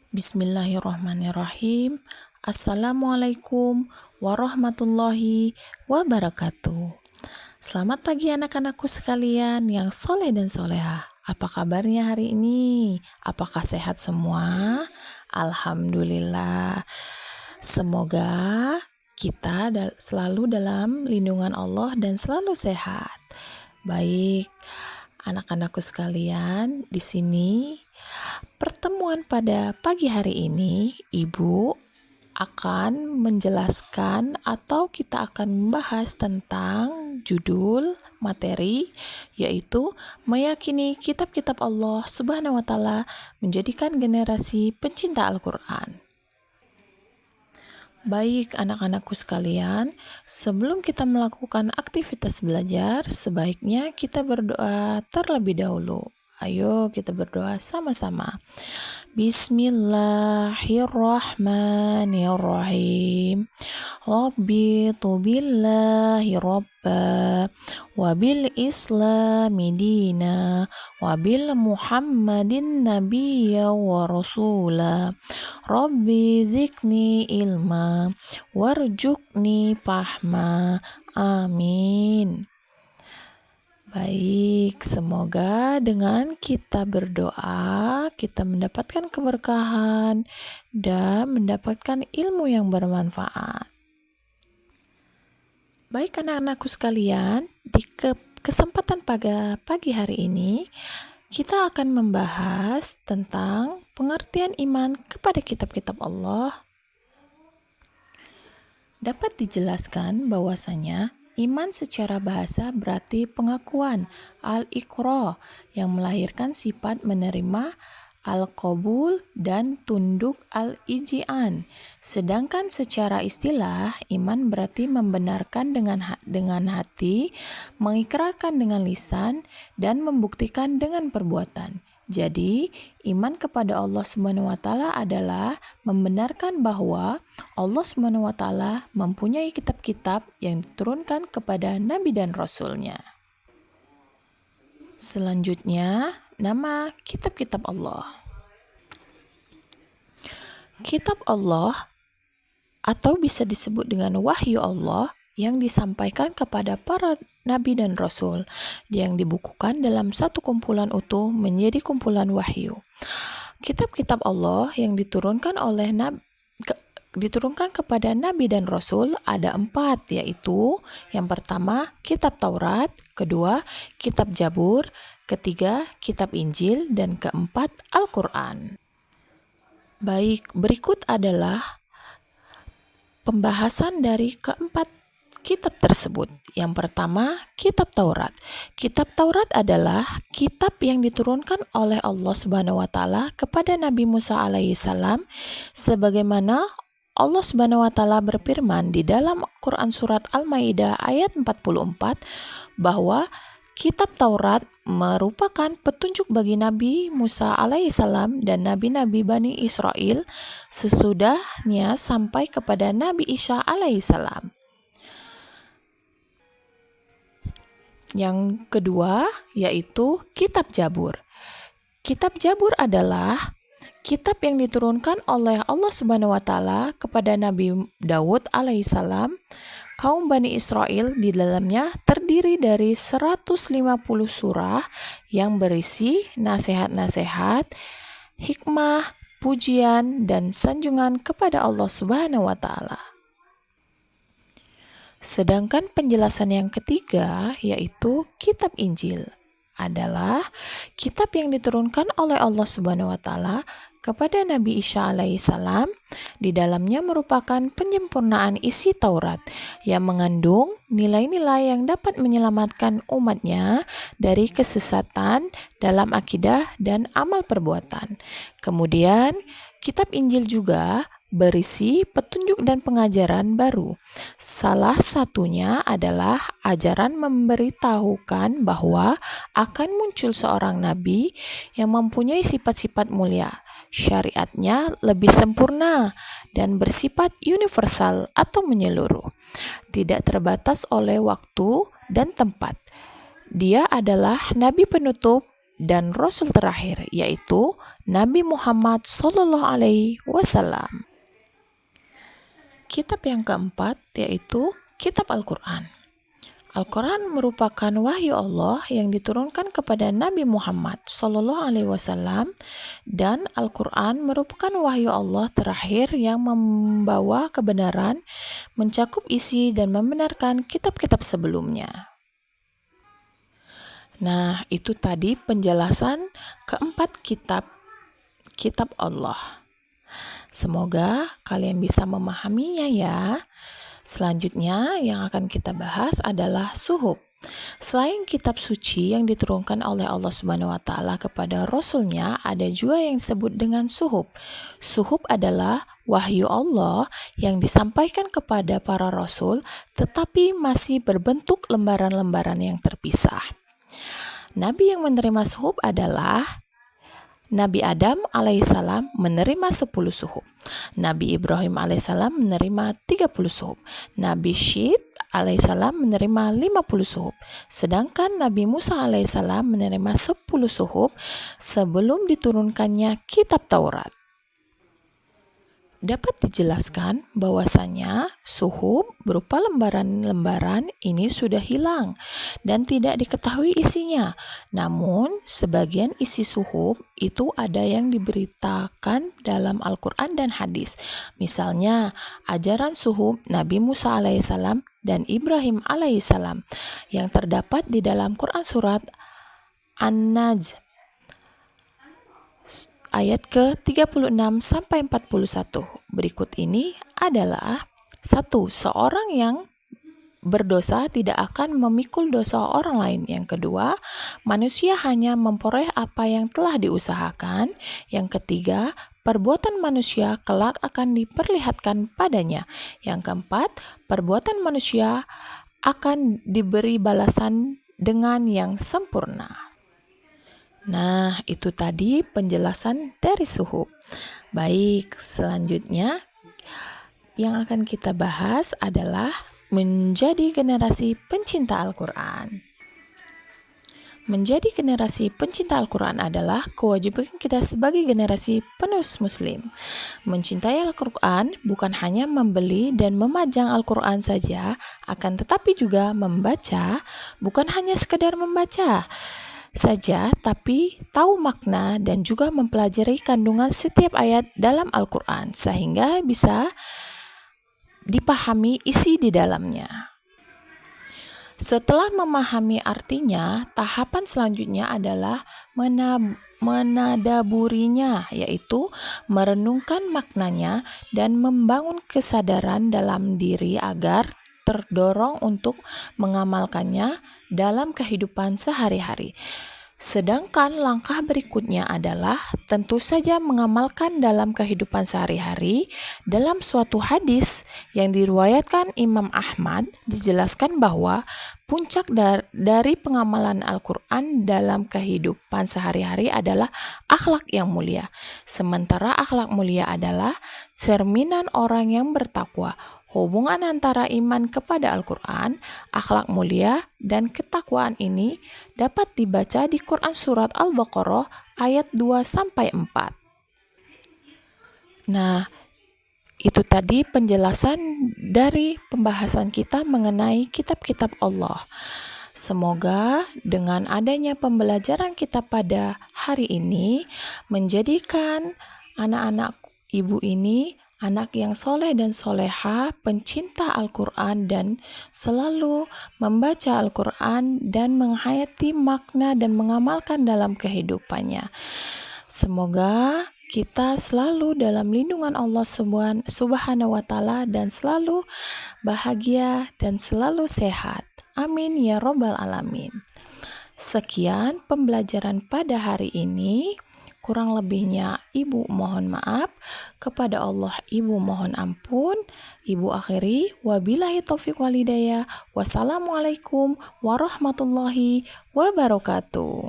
Bismillahirrahmanirrahim. Assalamualaikum warahmatullahi wabarakatuh. Selamat pagi anak-anakku sekalian yang soleh dan soleha. Apa kabarnya hari ini? Apakah sehat semua? Alhamdulillah. Semoga kita selalu dalam lindungan Allah dan selalu sehat. Baik, anak-anakku sekalian, di sini pertemuan pada pagi hari ini, Ibu akan menjelaskan atau kita akan membahas tentang judul materi, yaitu meyakini kitab-kitab Allah Subhanahu wa Ta'ala menjadikan generasi pencinta Al-Quran. Baik anak-anakku sekalian, sebelum kita melakukan aktivitas belajar, sebaiknya kita berdoa terlebih dahulu. Ayo kita berdoa sama-sama. Bismillahirrahmanirrahim. Rabbi tubillahi rabba wabil islami dina wabil muhammadin nabiyya wa rasula. Rabbi zikni ilma warjukni fahma. Amin. Baik, semoga dengan kita berdoa, kita mendapatkan keberkahan dan mendapatkan ilmu yang bermanfaat. Baik anak-anakku sekalian, di kesempatan pagi hari ini, kita akan membahas tentang pengertian iman kepada kitab-kitab Allah. Dapat dijelaskan bahwasanya iman secara bahasa berarti pengakuan al-iqra yang melahirkan sifat menerima al-qabul dan tunduk al-ijian. Sedangkan secara istilah iman berarti membenarkan dengan hati, mengikrarkan dengan lisan dan membuktikan dengan perbuatan. Jadi, iman kepada Allah Subhanahu wa Ta'ala adalah membenarkan bahwa Allah Subhanahu wa Ta'ala mempunyai kitab-kitab yang diturunkan kepada Nabi dan Rasul-Nya. Selanjutnya, nama kitab-kitab Allah. Kitab Allah atau bisa disebut dengan wahyu Allah yang disampaikan kepada para nabi dan rasul yang dibukukan dalam satu kumpulan utuh menjadi kumpulan wahyu. Kitab-kitab Allah yang diturunkan kepada nabi dan rasul ada 4, yaitu yang pertama kitab Taurat, kedua kitab Zabur, ketiga kitab Injil, dan keempat Al-Quran. Baik, berikut adalah pembahasan dari keempat kitab tersebut. Yang pertama, kitab Taurat. Kitab Taurat adalah kitab yang diturunkan oleh Allah Subhanahu wa Ta'ala kepada Nabi Musa alaihissalam, sebagaimana Allah Subhanahu wa Ta'ala berfirman di dalam Quran surat Al-Maidah ayat 44 bahwa kitab Taurat merupakan petunjuk bagi Nabi Musa alaihissalam dan nabi-nabi Bani Israel sesudahnya sampai kepada Nabi Isa alaihissalam. Yang kedua yaitu kitab Zabur. Kitab Zabur adalah kitab yang diturunkan oleh Allah Subhanahu wa Ta'ala kepada Nabi Daud alaihissalam. Kaum Bani Israel di dalamnya terdiri dari 150 surah yang berisi nasihat-nasihat, hikmah, pujian, dan sanjungan kepada Allah Subhanahu wa Ta'ala. Sedangkan penjelasan yang ketiga yaitu kitab Injil adalah kitab yang diturunkan oleh Allah Subhanahu wa Ta'ala kepada Nabi Isa alaihissalam. Di dalamnya merupakan penyempurnaan isi Taurat yang mengandung nilai-nilai yang dapat menyelamatkan umatnya dari kesesatan dalam akidah dan amal perbuatan. Kemudian kitab Injil juga berisi petunjuk dan pengajaran baru. Salah satunya adalah ajaran memberitahukan bahwa akan muncul seorang nabi yang mempunyai sifat-sifat mulia. Syariatnya lebih sempurna dan bersifat universal atau menyeluruh, tidak terbatas oleh waktu dan tempat. Dia adalah nabi penutup dan Rasul terakhir, yaitu Nabi Muhammad SAW. Kitab yang keempat yaitu Kitab Al-Quran. Al-Quran merupakan wahyu Allah yang diturunkan kepada Nabi Muhammad SAW, dan Al-Quran merupakan wahyu Allah terakhir yang membawa kebenaran, mencakup isi dan membenarkan kitab-kitab sebelumnya. Nah, itu tadi penjelasan keempat kitab Allah. Semoga kalian bisa memahaminya ya. Selanjutnya yang akan kita bahas adalah suhuf. Selain kitab suci yang diturunkan oleh Allah Subhanahu wa taala kepada Rasulnya, ada juga yang disebut dengan suhuf. Suhuf adalah wahyu Allah yang disampaikan kepada para rasul tetapi masih berbentuk lembaran-lembaran yang terpisah. Nabi yang menerima suhuf adalah Nabi Adam alaihissalam menerima 10 suhuf. Nabi Ibrahim alaihissalam menerima 30 suhuf. Nabi Syed alaihissalam menerima 50 suhuf. Sedangkan Nabi Musa alaihissalam menerima 10 suhuf sebelum diturunkannya kitab Taurat. Dapat dijelaskan bahwasanya suhuf berupa lembaran-lembaran ini sudah hilang dan tidak diketahui isinya. Namun, sebagian isi suhuf itu ada yang diberitakan dalam Al-Quran dan hadis. Misalnya, ajaran suhuf Nabi Musa alaihissalam dan Ibrahim alaihissalam yang terdapat di dalam Quran surat An-Najm ayat ke-36 sampai 41. Berikut ini adalah 1. Seorang yang berdosa tidak akan memikul dosa orang lain. Yang kedua, manusia hanya memperoleh apa yang telah diusahakan. Yang ketiga, perbuatan manusia kelak akan diperlihatkan padanya. Yang keempat, perbuatan manusia akan diberi balasan dengan yang sempurna. Nah, itu tadi penjelasan dari suhuf. Baik, selanjutnya yang akan kita bahas adalah menjadi generasi pencinta Al-Quran. Menjadi generasi pencinta Al-Quran adalah kewajiban kita sebagai generasi penerus Muslim. Mencintai Al-Quran bukan hanya membeli dan memajang Al-Quran saja, akan tetapi juga membaca, bukan hanya sekedar membaca saja, tapi tahu makna dan juga mempelajari kandungan setiap ayat dalam Al-Quran sehingga bisa dipahami isi di dalamnya. Setelah memahami artinya, tahapan selanjutnya adalah menadaburinya, yaitu merenungkan maknanya dan membangun kesadaran dalam diri agar terdorong untuk mengamalkannya dalam kehidupan sehari-hari. Sedangkan langkah berikutnya adalah tentu saja mengamalkan dalam kehidupan sehari-hari. Dalam suatu hadis yang diriwayatkan Imam Ahmad, dijelaskan bahwa puncak dari pengamalan Al-Quran dalam kehidupan sehari-hari adalah akhlak yang mulia. Sementara akhlak mulia adalah cerminan orang yang bertakwa. Hubungan antara iman kepada Al-Quran, akhlak mulia, dan ketakwaan ini dapat dibaca di Quran Surat Al-Baqarah ayat 2-4. Nah, itu tadi penjelasan dari pembahasan kita mengenai kitab-kitab Allah. Semoga dengan adanya pembelajaran kita pada hari ini menjadikan anak-anak ibu ini anak yang soleh dan soleha, pencinta Al-Quran dan selalu membaca Al-Quran dan menghayati makna dan mengamalkan dalam kehidupannya. Semoga kita selalu dalam lindungan Allah Subhanahu wa taala dan selalu bahagia dan selalu sehat. Amin ya robbal alamin. Sekian pembelajaran pada hari ini. Kurang lebihnya Ibu mohon maaf, kepada Allah Ibu mohon ampun. Ibu akhiri, wabillahi taufiq walhidayah. Wassalamualaikum warahmatullahi wabarakatuh.